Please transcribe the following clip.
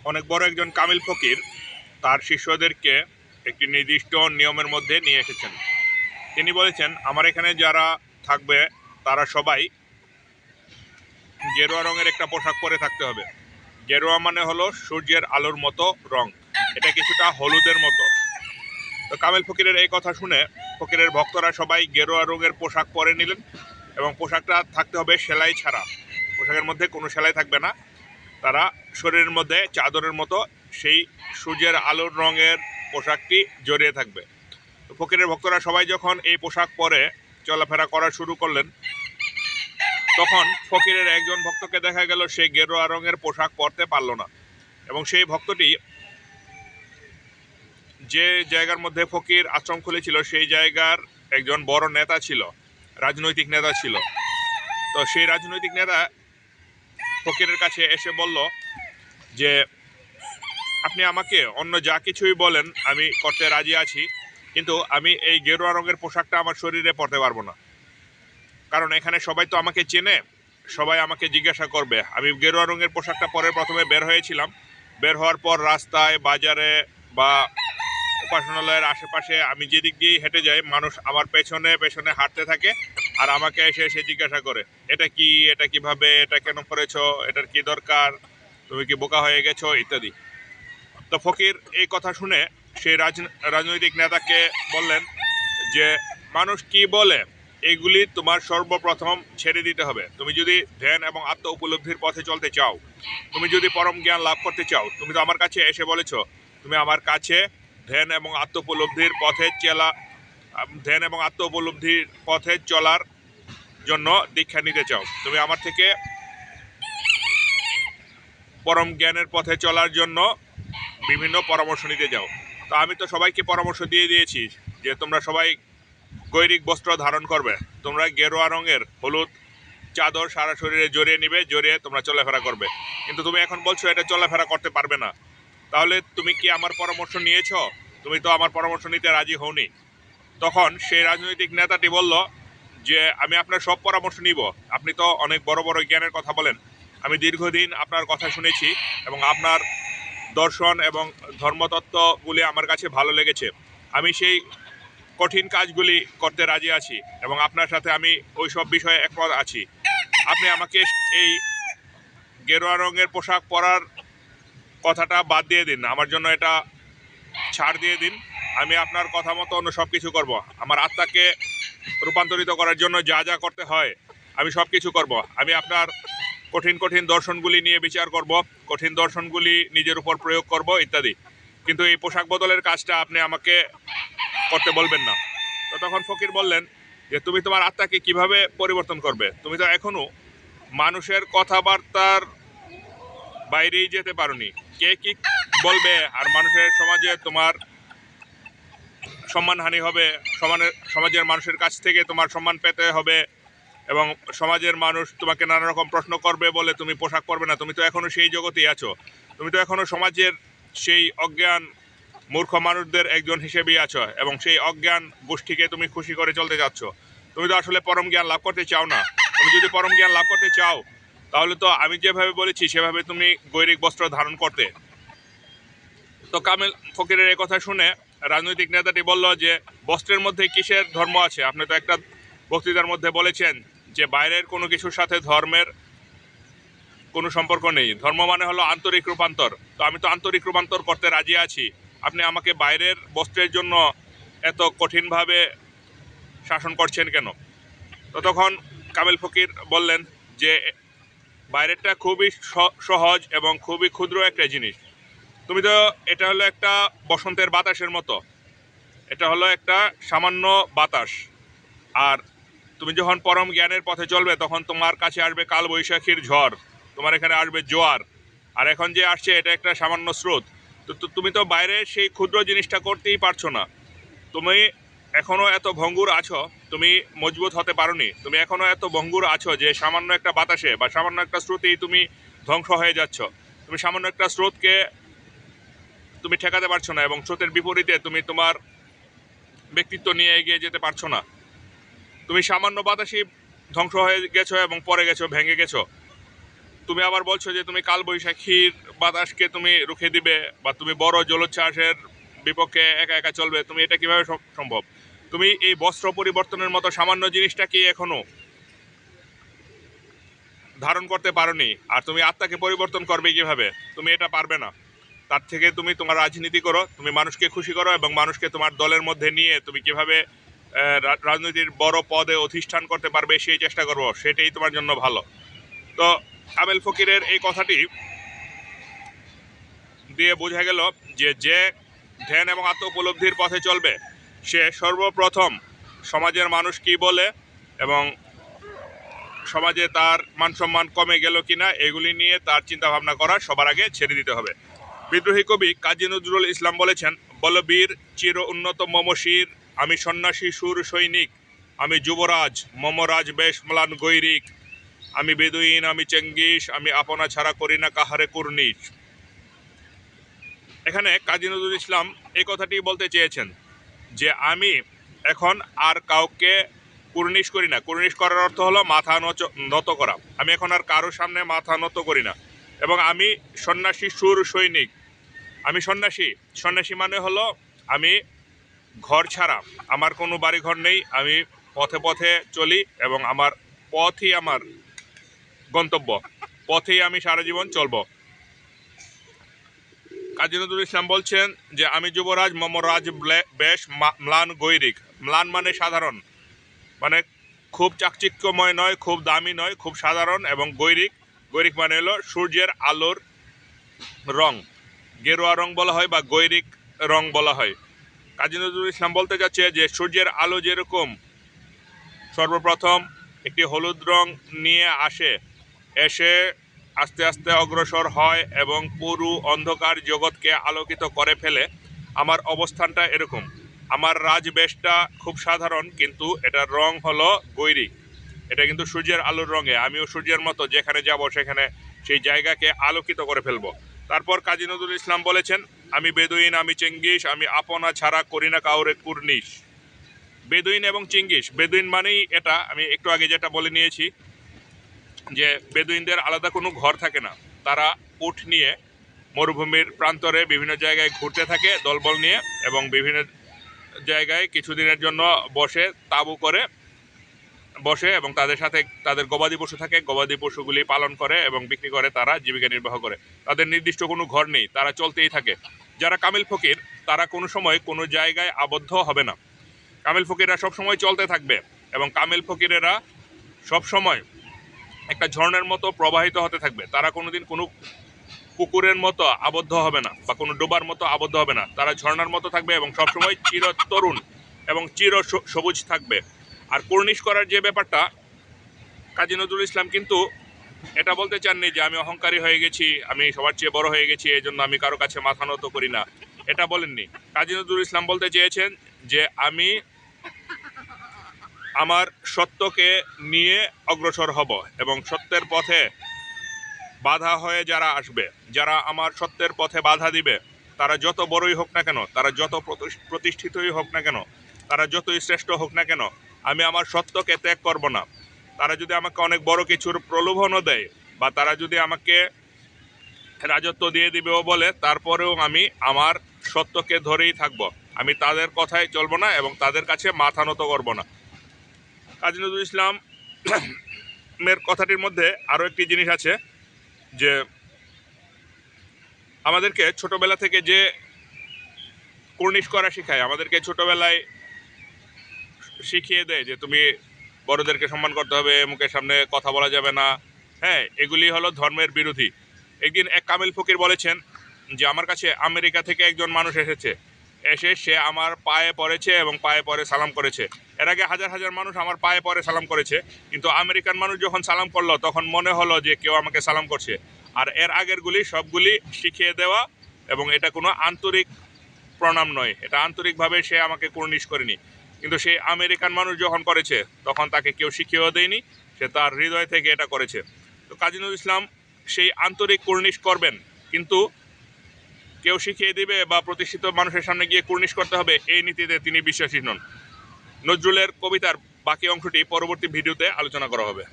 অনেক বড় একজন কামিল ফকির তার শিষ্যদেরকে একটি নির্দিষ্ট নিয়মের মধ্যে নিয়ে এসেছেন। তিনি বলেছেন, আমার এখানে যারা থাকবে তারা সবাই গেরুয়া রঙের একটা পোশাক পরে থাকতে হবে। গেরুয়া মানে হলো সূর্যের আলোর মতো রং, এটা কিছুটা হলুদের মতো। তো কামিল ফকিরের এই কথা শুনে ফকিরের ভক্তরা সবাই গেরুয়া রঙের পোশাক পরে নিলেন এবং পোশাকটা থাকতে হবে সেলাই ছাড়া, পোশাকের মধ্যে কোনো সেলাই থাকবে না। তারা শরীরের মধ্যে চাদরের মতো সেই সূর্যের আলোর রঙের পোশাকটি জড়িয়ে থাকবে। তো ফকিরের ভক্তরা সবাই যখন এই পোশাক পরে চলাফেরা করা শুরু করলেন, তখন ফকিরের একজন ভক্তকে দেখা গেল সে গেরুয়া রঙের পোশাক পরতে পারল না, এবং সেই ভক্তটি যে জায়গার মধ্যে ফকির আশ্রম খুলেছিল সেই জায়গার একজন বড় নেতা ছিল, রাজনৈতিক নেতা ছিল। তো সেই রাজনৈতিক নেতা ফকিরের কাছে এসে বলল যে, আপনি আমাকে অন্য যা কিছুই বলেন আমি করতে রাজি আছি, কিন্তু আমি এই গেরুয়া রঙের পোশাকটা আমার শরীরে পরতে পারবো না। কারণ এখানে সবাই তো আমাকে চেনে, সবাই আমাকে জিজ্ঞাসা করবে। আমি গেরুয়া রঙের পোশাকটা পরে প্রথমে বের হয়েছিলাম, বের হওয়ার পর রাস্তায়, বাজারে বা উপাসনালয়ের আশেপাশে আমি যেদিক দিয়েই হেঁটে যাই, মানুষ আমার পেছনে পেছনে হাঁটতে থাকে আর আমাকে এসে এসে জিজ্ঞাসা করে, এটা কি, এটা কিভাবে, এটা কেন করেছো, এটার কি দরকার, তুমি কি বোকা হয়ে গেছো, ইত্যাদি। তো ফকির এই কথা শুনে সেই রাজনৈতিক নেতাকে বললেন যে, মানুষ কি বলে এইগুলি তোমার সর্বপ্রথম ছেড়ে দিতে হবে। তুমি যদি ধ্যান এবং আত্ম উপলব্ধির পথে চলতে চাও, তুমি যদি পরম জ্ঞান লাভ করতে চাও, তুমি তো আমার কাছে এসে বলেছো তুমি আমার কাছে ধ্যান এবং আত্ম উপলব্ধির পথে চলার জন্য দীক্ষা নিতে চাও, তুমি আমার থেকে পরম জ্ঞানের পথে চলার জন্য বিভিন্ন পরামর্শ নিতে যাও। তো আমি তো সবাইকে পরামর্শ দিয়ে দিয়েছি যে তোমরা সবাই গৈরিক বস্ত্র ধারণ করবে, তোমরা গেরুয়া রঙের হলুদ চাদর সারা শরীরে জড়িয়ে নিবে, জড়িয়ে তোমরা চলাফেরা করবে। কিন্তু তুমি এখন বলছো এটা চলাফেরা করতে পারবে না, তাহলে তুমি কি আমার পরামর্শ নিয়েছো? তুমি তো আমার পরামর্শ নিতে রাজি হওনি। তখন সেই রাজনৈতিক নেতাটি বলল যে, আমি আপনার সব পরামর্শ নিব, আপনি তো অনেক বড় বড় জ্ঞানের কথা বলেন, আমি দীর্ঘদিন আপনার কথা শুনেছি এবং আপনার দর্শন এবং ধর্মতত্ত্বগুলি আমার কাছে ভালো লেগেছে। আমি সেই কঠিন কাজগুলি করতে রাজি আছি এবং আপনার সাথে আমি ওই সব বিষয়ে একমত আছি। আপনি আমাকে এই গেরুয়া রঙের পোশাক পরার কথাটা বাদ দিয়ে দিন, আমার জন্য এটা ছাড় দিয়ে দিন। আমি আপনার কথা মতো অন্য সব কিছু করবো। আমার আত্মাকে রূপান্তরিত করার জন্য যা যা করতে হয় আমি সব কিছু করব। আমি আপনার কঠিন কঠিন দর্শনগুলি নিয়ে বিচার করব, কঠিন দর্শনগুলি নিজের উপর প্রয়োগ করব ইত্যাদি, কিন্তু এই পোশাক বদলের কাজটা আপনি আমাকে করতে বলবেন না। তো তখন ফকির বললেন যে, তুমি তোমার আত্মাকে কিভাবে পরিবর্তন করবে? তুমি তো এখনো মানুষের কথাবার্তার বাইরেই যেতে পারোনি। কে কি বলবে আর মানুষের সমাজে তোমার সম্মানহানি হবে, সমাজের মানুষের কাছ থেকে তোমার সম্মান পেতে হবে এবং সমাজের মানুষ তোমাকে নানা রকম প্রশ্ন করবে বলে তুমি পোশাক পরবে না। তুমি তো এখনো সেই জগতেই আছো, তুমি তো এখনো সমাজের সেই অজ্ঞান মূর্খ মানুষদের একজন হিসেবেই আছো এবং সেই অজ্ঞান গোষ্ঠীকে তুমি খুশি করে চলতে যাচ্ছ। তুমি তো আসলে পরম জ্ঞান লাভ করতে চাও না। তুমি যদি পরম জ্ঞান লাভ করতে চাও, তাহলে তো আমি যেভাবে বলেছি সেভাবে তুমি গৈরিক বস্ত্র ধারণ করতে। তো কামিল ফকিরের এই কথা শুনে রাজনৈতিক নেতাটি বলল যে, বস্ত্রের মধ্যে কিসের ধর্ম আছে? আপনি তো একটা বক্তৃতার মধ্যে বলেছেন যে বাইরের কোনো কিছুর সাথে ধর্মের কোনো সম্পর্ক নেই, ধর্ম মানে হলো আন্তরিক রূপান্তর। তো আমি তো আন্তরিক রূপান্তর করতে রাজি আছি, আপনি আমাকে বাইরের বস্ত্রের জন্য এত কঠিনভাবে শাসন করছেন কেন? তো তখন কামিল ফকির বললেন যে, বাইরেরটা খুবই সহজ এবং খুবই ক্ষুদ্র একটা জিনিস। তুমি তো, এটা হলো একটা বসন্তের বাতাসের মতো, এটা হলো একটা সামান্য বাতাস। আর তুমি যখন পরম জ্ঞানের পথে চলবে তখন তোমার কাছে আসবে কাল বৈশাখীর ঝড়, তোমার এখানে আসবে জোয়ার। আর এখন যে আসছে এটা একটা সামান্য স্রোত। তো তুমি তো বাইরে সেই ক্ষুদ্র জিনিসটা করতেই পারছো না। তুমি এখনো এত ভঙ্গুর আছো, তুমি মজবুত হতে পারোনি। তুমি এখনো এত ভঙ্গুর আছো যে সামান্য একটা বাতাসে বা সামান্য একটা স্রোতেই তুমি ধ্বংস হয়ে যাচ্ছ। তুমি সামান্য একটা স্রোতকে তুমি ঠেকাতে পারছো না এবং স্রোতের বিপরীতে তুমি তোমার ব্যক্তিত্ব নিয়ে এগিয়ে যেতে পারছো না। তুমি সামান্য বাতাসই ধ্বংস হয়ে গেছো এবং পড়ে গেছো, ভেঙে গেছো। তুমি আবার বলছো যে তুমি কালবৈশাখীর বাতাসকে তুমি রুখে দিবে বা তুমি বড় জলোচ্ছ্বাসের বিপক্ষে একা একা চলবে, তুমি এটা কিভাবে সম্ভব? তুমি এই বস্ত্র পরিবর্তনের মতো সামান্য জিনিসটা কি এখনো ধারণ করতে পারোনি, আর তুমি আত্মাকে পরিবর্তন করবে কিভাবে? তুমি এটা পারবে না। তার থেকে তুমি তোমার রাজনীতি করো, তুমি মানুষকে খুশি করো এবং মানুষকে তোমার দলের মধ্যে নিয়ে তুমি কিভাবে রাজনীতির বড় পদে অধিষ্ঠান করতে পারবে সেই চেষ্টা করবো, সেটাই তোমার জন্য ভালো। তো কামেল ফকিরের এই কথাটি দিয়ে বোঝা গেল যে যে ধ্যান এবং আত্ম উপলব্ধির পথে চলবে সে সর্বপ্রথম সমাজের মানুষ কি বলে এবং সমাজে তার মান সম্মান কমে গেল কিনা এগুলি নিয়ে তার চিন্তা ভাবনা করা সবার আগে ছেড়ে দিতে হবে। বিদ্রোহী কবি কাজী নজরুল ইসলাম বলেছেন, বলবীর চির উন্নত মমশির, আমি সন্ন্যাসী সুর সৈনিক, আমি যুবরাজ মমরাজ বেশ ম্লান গৈরিক, আমি বেদুইন আমি চেঙ্গিস, আমি আপনা ছাড়া করি না কাহারে কুর্নিশ। এখানে কাজী নজরুল ইসলাম এই কথাটি বলতে চেয়েছেন যে আমি এখন আর কাউকে কুর্নিশ করি না। কুর্নিশ করার অর্থ হলো মাথা নত করা। আমি এখন আর কারোর সামনে মাথা নত করি না এবং আমি সন্ন্যাসী সুর সৈনিক। আমি সন্ন্যাসী, সন্ন্যাসী মানে হলো আমি ঘর ছাড়া, আমার কোনো বাড়ি ঘর নেই, আমি পথে পথে চলি এবং আমার পথই আমার গন্তব্য, পথেই আমি সারা জীবন চলব। কাজী নজরুল ইসলাম বলছেন যে আমি যুবরাজ মমরাজ বেশ ম্লান গৈরিক। ম্লান মানে সাধারণ, মানে খুব চাকচিক্যময় নয়, খুব দামি নয়, খুব সাধারণ। এবং গৈরিক, গৈরিক মানে হলো সূর্যের আলোর রং, গেরুয়া রং বলা হয় বা গৈরিক রং বলা হয়। কাজী নজরুল ইসলাম বলতে যাচ্ছে যে সূর্যের আলো যেরকম সর্বপ্রথম একটি হলুদ রং নিয়ে আসে, এসে আস্তে আস্তে অগ্রসর হয় এবং পুরো অন্ধকার জগৎকে আলোকিত করে ফেলে, আমার অবস্থানটা এরকম। আমার রাজবেশটা খুব সাধারণ কিন্তু এটার রং হলো গৈরিক, এটা কিন্তু সূর্যের আলোর রঙে। আমিও সূর্যের মতো যেখানে যাব সেখানে সেই জায়গাকে আলোকিত করে ফেলবো। তারপর কাজী নজরুল ইসলাম বলেছেন, আমি বেদুইন আমি চেঙ্গিস, আমি আপনা ছাড়া করি না কাউরে কুর্নিশ। বেদুইন এবং চেঙ্গিস, বেদুইন মানেই এটা আমি একটু আগে যেটা বলে নিয়েছি যে বেদুইনদের আলাদা কোনো ঘর থাকে না, তারা উট নিয়ে মরুভূমির প্রান্তরে বিভিন্ন জায়গায় ঘুরতে থাকে দলবল নিয়ে এবং বিভিন্ন জায়গায় কিছুদিনের জন্য বসে তাঁবু করে বসে এবং তাদের সাথে তাদের গবাদি পশু থাকে, গবাদি পশুগুলি পালন করে এবং বিক্রি করে, তারা জীবিকা নির্বাহ করে। তাদের নির্দিষ্ট কোনো ঘর নেই, তারা চলতেই থাকে। যারা কামিল ফকির তারা কোনো সময় কোনো জায়গায় আবদ্ধ হবে না। কামিল ফকিররা সবসময় চলতে থাকবে এবং কামিল ফকিরেরা সবসময় একটা ঝর্ণার মতো প্রবাহিত হতে থাকবে। তারা কোনোদিন কোনো পুকুরের মতো আবদ্ধ হবে না বা কোনো ডোবার মতো আবদ্ধ হবে না, তারা ঝর্ণার মতো থাকবে এবং সবসময় চির তরুণ এবং চির সবুজ থাকবে। আর কুর্নিশ করার যে ব্যাপারটা, কাজী নজরুল ইসলাম কিন্তু এটা বলতে চাননি যে আমি অহংকারী হয়ে গেছি, আমি সবার চেয়ে বড় হয়ে গেছি, এই জন্য আমি কারো কাছে মাথা নত করি না, এটা বলেননি। কাজী নজরুল ইসলাম বলতে চেয়েছেন যে আমি আমার সত্যকে নিয়ে অগ্রসর হব এবং সত্যের পথে বাধা হয়ে যারা আসবে, যারা আমার সত্যের পথে বাধা দিবে, তারা যত বড়ই হোক না কেন, তারা যত প্রতিষ্ঠিতই হোক না কেন, তারা যতই শ্রেষ্ঠ হোক না কেন, আমি আমার সত্যকে ত্যাগ করব না। তারা যদি আমাকে অনেক বড় কিছুর প্রলোভনও দেয় বা তারা যদি আমাকে রাজত্ব দিয়ে দিবেও বলে, তারপরেও আমি আমার সত্যকে ধরেই থাকব। আমি তাদের কথায় চলব না এবং তাদের কাছে মাথা নত করব না। কাজী নজরুল ইসলামের কথাটির মধ্যে আরও একটি জিনিস আছে যে আমাদেরকে ছোটবেলা থেকে যে কুর্নিশ করা শেখায়, আমাদেরকে ছোটবেলায় শিখিয়ে দেয় যে তুমি বড়দেরকে সম্মান করতে হবে, মুখের সামনে কথা বলা যাবে না, হ্যাঁ, এগুলি হলো ধর্মের বিরোধী। একদিন এক কামিল ফকির বলেছেন যে আমার কাছে আমেরিকা থেকে একজন মানুষ এসেছে, এসে সে আমার পায়ে পড়েছে এবং পায়ে পড়ে সালাম করেছে। এর আগে হাজার হাজার মানুষ আমার পায়ে পড়ে সালাম করেছে, কিন্তু আমেরিকান মানুষ যখন সালাম করলো তখন মনে হলো যে কেউ আমাকে সালাম করছে। আর এর আগেরগুলি সবগুলি শিখিয়ে দেওয়া এবং এটা কোনো আন্তরিক প্রণাম নয়, এটা আন্তরিকভাবে সে আমাকে কুর্নিশ করেনি। কিন্তু সেই আমেরিকান মানুষ যখন করেছে তখন তাকে কেউ শিখিয়েও দেয়নি, সে তার হৃদয় থেকে এটা করেছে। তো কাজী নজরুল ইসলাম সেই আন্তরিক কুর্নিশ করবেন, কিন্তু কেউ শিখিয়ে দিবে বা প্রতিষ্ঠিত মানুষের সামনে গিয়ে কুর্নিশ করতে হবে এই নীতিতে তিনি বিশ্বাসী নন। নজরুলের কবিতার বাকি অংশটি পরবর্তী ভিডিওতে আলোচনা করা হবে।